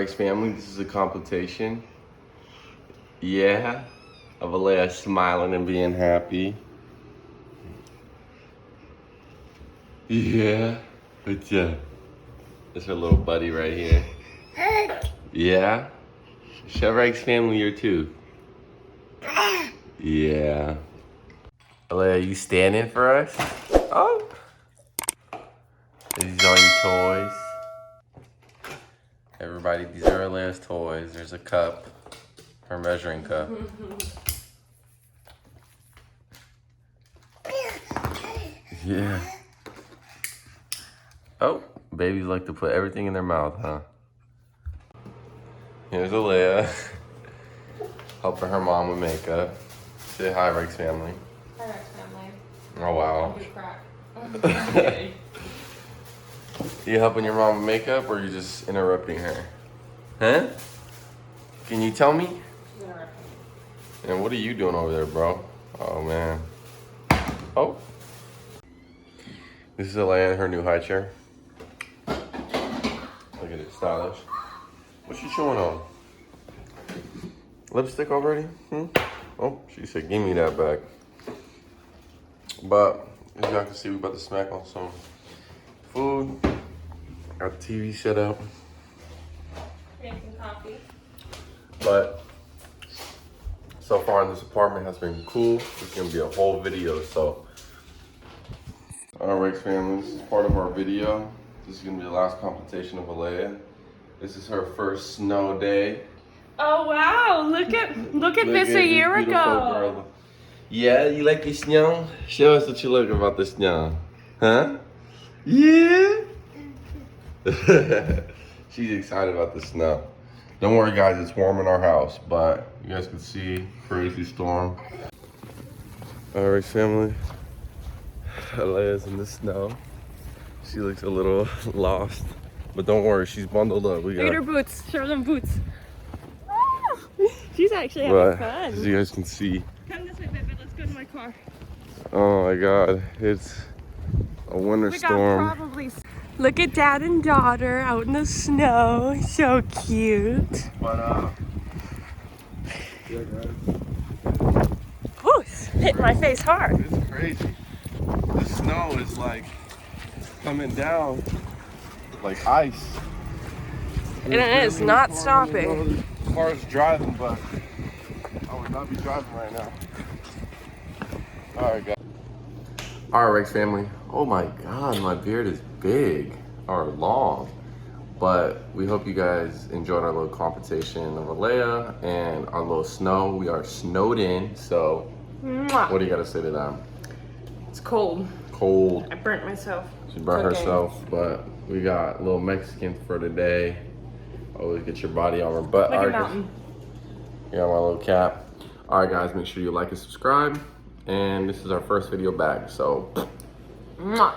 Rex family, this is a compilation. Yeah, of Aalaia smiling and being happy. Yeah, what's up? That's her little buddy right here. Yeah, show Rex family your tooth. Yeah. Aalaia, you standing for us? Oh. These are your toys. Everybody, these are Aalia's toys. There's a cup, her measuring cup. Yeah. Oh, babies like to put everything in their mouth, huh? Here's Aalaia, helping her mom with makeup. Say hi, Rex family. Hi, Rex family. Oh, wow. I'm crack. You helping your mom with makeup, or you just interrupting her? Huh? Can you tell me? And what are you doing over there, bro? Oh, man. Oh. This is Aalaia in her new high chair. Look at it, stylish. What's she chewing on? Lipstick already? Oh, she said, give me that back. But, as y'all can see, we about to smack on some food. Got the TV set up. Drink some coffee. But, so far in this apartment has been cool. It's gonna be a whole video, so. Alright, Rex family, this is part of our video. This is gonna be the last compilation of Aalaia. This is her first snow day. Oh wow! Look at this a year ago. Girl. Yeah, you like the snow? Show us what you like about the snow. Huh? Yeah? She's excited about the snow. Don't worry guys, it's warm in our house, but you guys can see, crazy storm. Alright family, Aalia's in the snow. She looks a little lost, but don't worry, she's bundled up. Look at her boots, show them boots. She's actually having fun. As you guys can see. Come this way, baby, let's go to my car. Oh my God, it's a winter storm. Look at dad and daughter out in the snow. So cute. But yeah guys. Ooh, it's hit my face hard. It's crazy. The snow is like coming down like ice. And it is not stopping. The car's driving, but I would not be driving right now. Alright guys. Alright Rex family. Oh my God, my beard is big or long. But we hope you guys enjoyed our little competition of Aalaia and our little snow. We are snowed in, so what do you gotta say to that? It's cold. Cold. I burnt myself. She burnt herself, but we got a little Mexican for today. Always get your body armor. But like a mountain. You got my little cap. Alright guys, make sure you like and subscribe. And this is our first video back, so. Mwah.